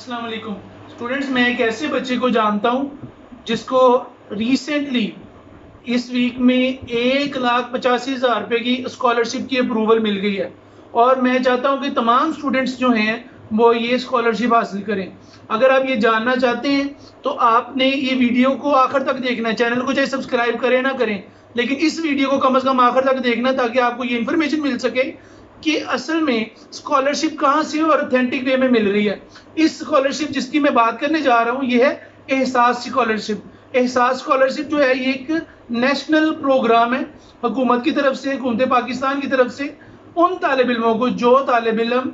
अस्सलाम वालेकुम स्टूडेंट्स, मैं एक ऐसे बच्चे को जानता हूं जिसको रिसेंटली इस वीक में 1,85,000 रुपये की स्कॉलरशिप की अप्रूवल मिल गई है और मैं चाहता हूं कि तमाम स्टूडेंट्स जो हैं वो ये स्कॉलरशिप हासिल करें। अगर आप ये जानना चाहते हैं तो आपने ये वीडियो को आखिर तक देखना है। चैनल को चाहे सब्सक्राइब करें ना करें, लेकिन इस वीडियो को कम से कम आखिर तक देखना ताकि आपको ये इन्फॉर्मेशन मिल सके कि असल में स्कॉलरशिप कहाँ से और ऑथेंटिक वे में मिल रही है। इस स्कॉलरशिप जिसकी मैं बात करने जा रहा हूँ ये है एहसास स्कॉलरशिप। एहसास स्कॉलरशिप जो है ये एक नेशनल प्रोग्राम है हुकूमत की तरफ से, हुकूमत पाकिस्तान की तरफ से उन तालिब इल्मों को जो तालिब इल्म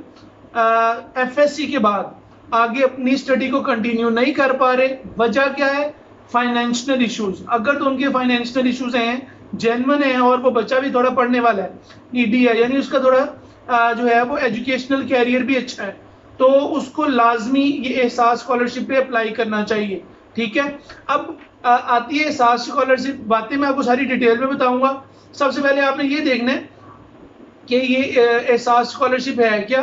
FSC के बाद आगे अपनी स्टडी को कंटिन्यू नहीं कर पा रहे। वजह क्या है? Financial issues. अगर तो उनके फाइनेंशियल इश्यूज हैं, जेन्युइन है और वो बच्चा भी थोड़ा पढ़ने वाला है, नीडी है, यानी उसका थोड़ा जो है वो एजुकेशनल कैरियर भी अच्छा है, तो उसको लाजमी ये एहसास स्कॉलरशिप पे अप्लाई करना चाहिए। ठीक है, अब आती है एहसास स्कॉलरशिप। बातें मैं आपको सारी डिटेल में बताऊंगा। सबसे पहले आपने ये देखना है कि ये एहसास स्कॉलरशिप है क्या,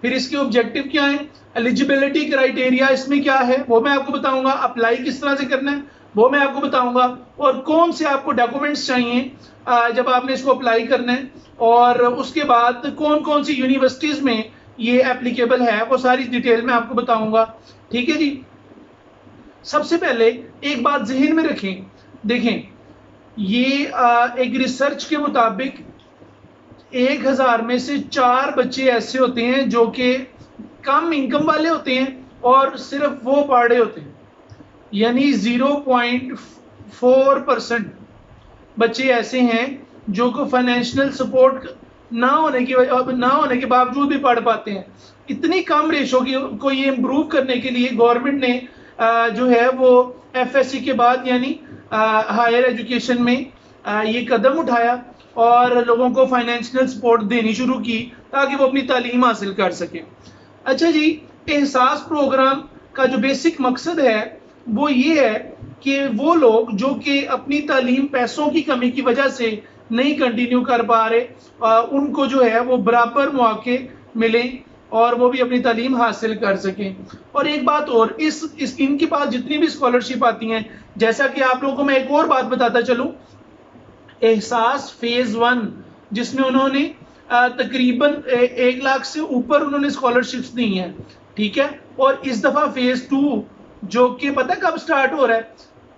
फिर इसके ऑब्जेक्टिव क्या है, एलिजिबिलिटी क्राइटेरिया इसमें क्या है वो मैं आपको बताऊंगा, अप्लाई किस तरह से करना है वो मैं आपको बताऊंगा, और कौन से आपको डॉक्यूमेंट्स चाहिए जब आपने इसको अप्लाई करना है, और उसके बाद कौन कौन सी यूनिवर्सिटीज़ में ये एप्लीकेबल है वो सारी डिटेल में आपको बताऊंगा। ठीक है जी। सबसे पहले एक बात जहन में रखें, देखें ये एक रिसर्च के मुताबिक 1,000 में से 4 बच्चे ऐसे होते हैं जो कि कम इनकम वाले होते हैं और सिर्फ वो पढ़े होते हैं, यानी 0.4% बच्चे ऐसे हैं जो को फाइनेंशियल सपोर्ट ना होने के बावजूद भी पढ़ पाते हैं। इतनी कम रेशो को ये इम्प्रूव करने के लिए गवर्नमेंट ने जो है वो FSC के बाद यानी हायर एजुकेशन में ये कदम उठाया और लोगों को फाइनेंशियल सपोर्ट देनी शुरू की ताकि वो अपनी तालीम हासिल कर सकें। अच्छा जी, एहसास प्रोग्राम का जो बेसिक मकसद है वो ये है कि वो लोग जो कि अपनी तालीम पैसों की कमी की वजह से नहीं कंटिन्यू कर पा रहे, उनको जो है वो बराबर मौके मिलें और वो भी अपनी तालीम हासिल कर सकें। और एक बात और, इस इनके पास जितनी भी स्कॉलरशिप आती हैं, जैसा कि आप लोगों को मैं एक और बात बताता चलूँ, एहसास फेज 1 जिसमें उन्होंने तकरीबन 1 लाख से ऊपर उन्होंने स्कॉलरशिप्स दी हैं। ठीक है, और इस दफ़ा फेज 2 जो कि पता कब स्टार्ट हो रहा है,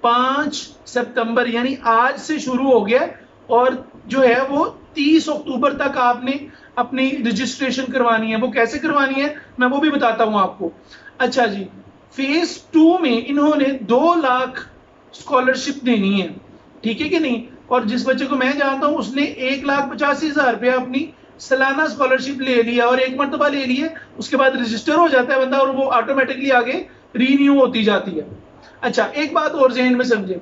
5 सितंबर यानी आज से शुरू हो गया और जो है वो 30 अक्टूबर तक आपने अपनी रजिस्ट्रेशन करवानी है। वो कैसे करवानी है मैं वो भी बताता हूँ आपको। अच्छा जी, फेज 2 में इन्होंने 2 लाख स्कॉलरशिप देनी है। ठीक है कि नहीं? और जिस बच्चे को मैं जानता हूँ उसने 1,85,000 रुपया अपनी सालाना स्कॉलरशिप ले लिया और एक मरतबा ले लिया, उसके बाद रजिस्टर हो जाता है बंदा और वो ऑटोमेटिकली आगे रीन्यू होती जाती है। अच्छा, एक बात और जहन में समझे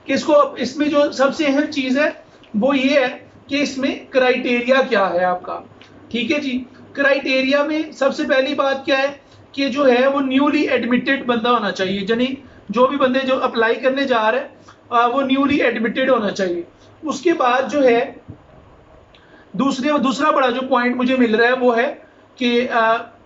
कि इसमें जो सबसे अहम चीज है वो ये है कि इसमें क्राइटेरिया क्या है आपका। ठीक है जी, क्राइटेरिया में सबसे पहली बात क्या है कि जो है वो न्यूली एडमिटेड बंदा होना चाहिए, यानी जो भी बंदे जो अप्लाई करने जा रहे हैं वो न्यूली एडमिटेड होना चाहिए। उसके बाद जो है दूसरा बड़ा जो पॉइंट मुझे मिल रहा है वो है कि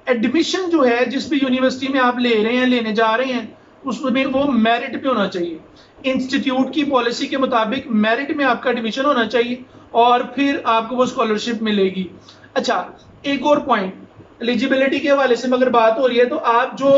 एडमिशन जो है जिस भी यूनिवर्सिटी में आप लेने जा रहे हैं उसमें वो मेरिट पे होना चाहिए। इंस्टीट्यूट की पॉलिसी के मुताबिक मेरिट में आपका एडमिशन होना चाहिए और फिर आपको वो स्कॉलरशिप मिलेगी। अच्छा, एक और पॉइंट, एलिजिबिलिटी के हवाले से अगर बात हो रही है तो आप जो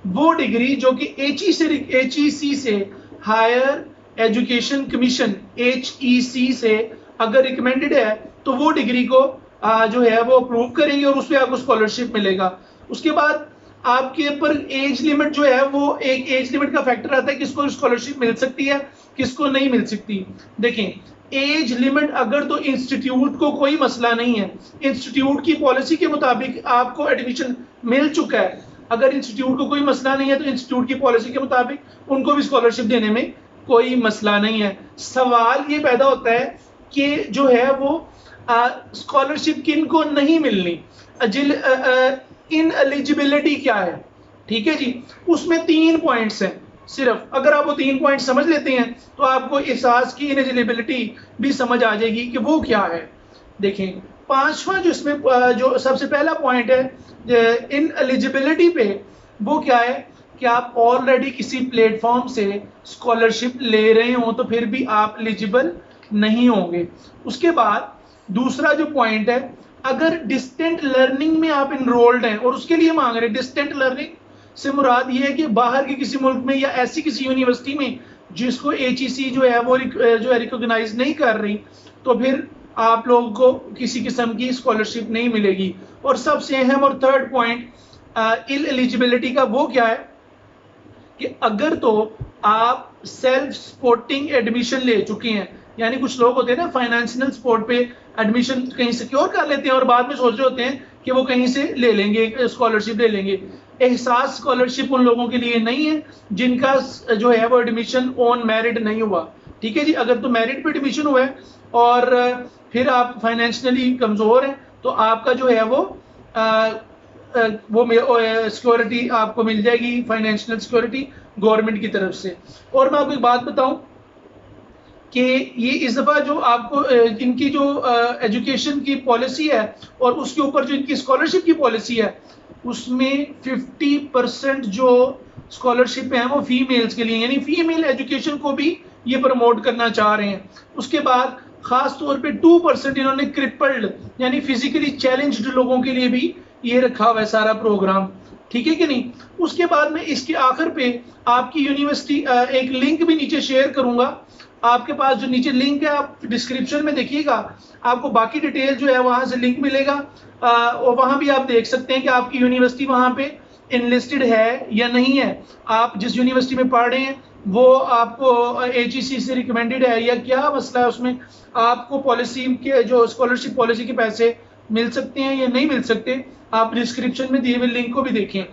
वो डिग्री जो कि HEC से हायर एजुकेशन कमीशन HEC से अगर रिकमेंडेड है तो वो डिग्री को जो है वो अप्रूव करेंगे और उस पर आपको स्कॉलरशिप मिलेगा। उसके बाद आपके ऊपर एज लिमिट जो है वो एक एज लिमिट का फैक्टर आता है, किसको स्कॉलरशिप मिल सकती है किसको नहीं मिल सकती। देखें, एज लिमिट अगर तो इंस्टीट्यूट को कोई मसला नहीं है, इंस्टीट्यूट की पॉलिसी के मुताबिक आपको एडमिशन मिल चुका है, अगर इंस्टीट्यूट को कोई मसला नहीं है तो इंस्टीट्यूट की पॉलिसी के मुताबिक उनको भी स्कॉलरशिप देने में कोई मसला नहीं है। सवाल ये पैदा होता है कि जो है वो स्कॉलरशिप किन को नहीं मिलनी, इन एलिजिबिलिटी क्या है। ठीक है जी, उसमें 3 पॉइंट्स हैं सिर्फ। अगर आप वो 3 पॉइंट समझ लेते हैं तो आपको एहसास की इन एलिजिबिलिटी भी समझ आ जाएगी कि वो क्या है। देखें, पांचवा जो इसमें जो सबसे पहला पॉइंट है इन एलिजिबिलिटी पे, वो क्या है कि आप ऑलरेडी किसी प्लेटफॉर्म से स्कॉलरशिप ले रहे हो तो फिर भी आप एलिजिबल नहीं होंगे। उसके बाद दूसरा जो पॉइंट है, अगर डिस्टेंट लर्निंग में आप इनरोल्ड हैं और उसके लिए मांग रहे हैं, डिस्टेंट लर्निंग से मुराद ये है कि बाहर के किसी मुल्क में या ऐसी किसी यूनिवर्सिटी में जिसको HEC जो है वो जो है रिकॉग्नाइज नहीं कर रही, तो फिर आप लोगों को किसी किस्म की स्कॉलरशिप नहीं मिलेगी। और सबसे अहम और थर्ड पॉइंट इल एलिजिबिलिटी का वो क्या है कि अगर तो आप सेल्फ सपोर्टिंग एडमिशन ले चुके हैं, यानी कुछ लोग होते हैं ना फाइनेंशियल सपोर्ट पे एडमिशन कहीं सिक्योर कर लेते हैं और बाद में सोच रहे होते हैं कि वो कहीं से ले लेंगे, स्कॉलरशिप ले लेंगे। एहसास स्कॉलरशिप उन लोगों के लिए नहीं है जिनका जो है वो एडमिशन ऑन मेरिट नहीं हुआ। ठीक है जी, अगर तो मेरिट पे एडमिशन हुआ है और फिर आप फाइनेंशियली कमजोर हैं तो आपका जो है वो सिक्योरिटी आपको मिल जाएगी, फाइनेंशियल सिक्योरिटी गवर्नमेंट की तरफ से। और मैं आपको एक बात बताऊं कि ये इस दफ़ा जो आपको इनकी जो एजुकेशन की पॉलिसी है और उसके ऊपर जो इनकी स्कॉलरशिप की पॉलिसी है, उसमें 50% जो स्कॉलरशिप है वो फीमेल्स के लिए, यानी फीमेल एजुकेशन को भी ये प्रमोट करना चाह रहे हैं। उसके बाद खास तौर पे 2% इन्होंने क्रिपल्ड यानी फिजिकली चैलेंज्ड लोगों के लिए भी ये रखा हुआ है सारा प्रोग्राम। ठीक है कि नहीं। उसके बाद में इसके आखिर पे आपकी यूनिवर्सिटी एक लिंक भी नीचे शेयर करूंगा, आपके पास जो नीचे लिंक है आप डिस्क्रिप्शन में देखिएगा, आपको बाकी डिटेल जो है वहां से लिंक मिलेगा और वहां भी आप देख सकते हैं कि आपकी यूनिवर्सिटी वहां पे इनलिस्टेड है या नहीं है, आप जिस यूनिवर्सिटी में पढ़ रहे हैं वो आपको HEC से रिकमेंडेड है या क्या मसला है, उसमें आपको पॉलिसी के जो स्कॉलरशिप पॉलिसी के पैसे मिल सकते हैं या नहीं मिल सकते, आप डिस्क्रिप्शन में दिए हुए लिंक को भी देखें।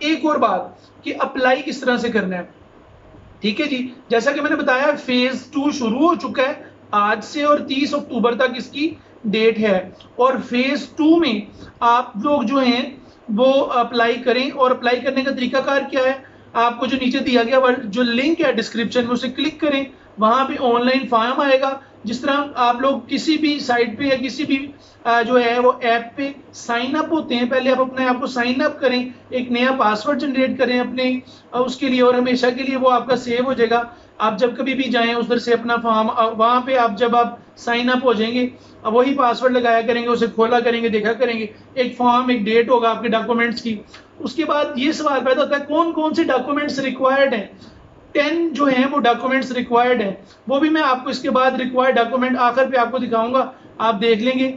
एक और बात कि अप्लाई किस तरह से करना है। ठीक है जी, जैसा कि मैंने बताया फेज 2 शुरू हो चुका है आज से और 30 अक्टूबर तक इसकी डेट है। और फेज 2 में आप लोग जो हैं वो अप्लाई करें और अप्लाई करने का तरीकाकार क्या है, आपको जो नीचे दिया गया जो लिंक है डिस्क्रिप्शन में उसे क्लिक करें, वहां पे ऑनलाइन फॉर्म आएगा। जिस तरह आप लोग किसी भी साइट पे या किसी भी जो है वो ऐप पे साइन अप होते हैं, पहले आप अपने आप को साइन अप करें, एक नया पासवर्ड जनरेट करें अपने उसके लिए और हमेशा के लिए वो आपका सेव हो जाएगा। आप जब कभी भी जाएं उधर से अपना फॉर्म वहां पे आप जब आप साइन अप हो जाएंगे अब वही पासवर्ड लगाया करेंगे, उसे खोला करेंगे, देखा करेंगे, एक फॉर्म एक डेट होगा आपके डॉक्यूमेंट्स की। उसके बाद ये सवाल पैदा होता है कौन कौन से डॉक्यूमेंट्स रिक्वायर्ड हैं। 10 जो हैं वो डॉक्यूमेंट्स रिक्वायर्ड हैं, वो भी मैं आपको इसके बाद रिक्वायर्ड डॉक्यूमेंट आखिर पे आपको दिखाऊंगा, आप देख लेंगे।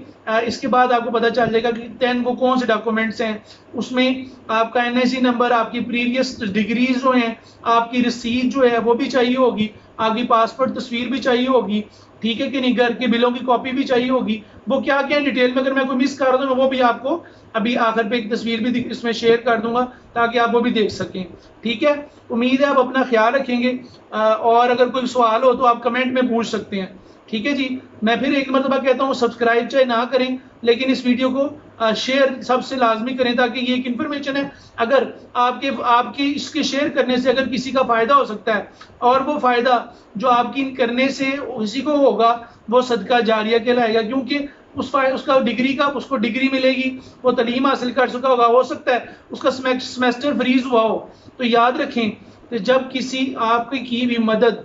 इसके बाद आपको पता चल जाएगा कि 10 वो कौन से डॉक्यूमेंट्स हैं। उसमें आपका NIC नंबर, आपकी प्रीवियस डिग्रीज जो हैं, आपकी रसीद जो है वो भी चाहिए होगी, आपकी पासपोर्ट तस्वीर भी चाहिए होगी, ठीक है कि नहीं, घर के बिलों की कॉपी भी चाहिए होगी। वो क्या क्या डिटेल में अगर मैं कोई मिस कर दूँ वो भी आपको अभी आखिर पे एक तस्वीर भी इसमें शेयर कर दूंगा ताकि आप वो भी देख सकें। ठीक है, उम्मीद है आप अपना ख्याल रखेंगे और अगर कोई सवाल हो तो आप कमेंट में पूछ सकते हैं। ठीक है जी, मैं फिर एक मरतबा कहता हूँ सब्सक्राइब चाहे ना करें लेकिन इस वीडियो को शेयर सबसे लाजमी करें ताकि ये एक इन्फॉर्मेशन है, अगर आपके इसके शेयर करने से अगर किसी का फायदा हो सकता है और वो फायदा जो आपकी करने से किसी को होगा वो सदका जारिया कहलाएगा, क्योंकि उसका डिग्री का उसको डिग्री मिलेगी, वो तालीम हासिल कर चुका होगा, हो सकता है उसका सेमेस्टर फ्रीज हुआ हो। तो याद रखें कि जब किसी आपकी की भी मदद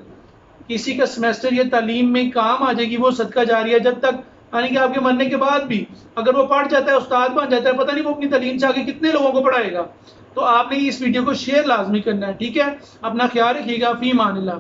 किसी का सेमेस्टर या तालीम में काम आ जाएगी वो सदका जारिया, जब तक यानी कि आपके मरने के बाद भी अगर वो पढ़ जाता है, उस्ताद बन जाता है, पता नहीं वो अपनी तालीम से आगे कितने लोगों को पढ़ाएगा। तो आपने इस वीडियो को शेयर लाजमी करना है। ठीक है, अपना ख्याल रखिएगा। फी मान अल्लाह।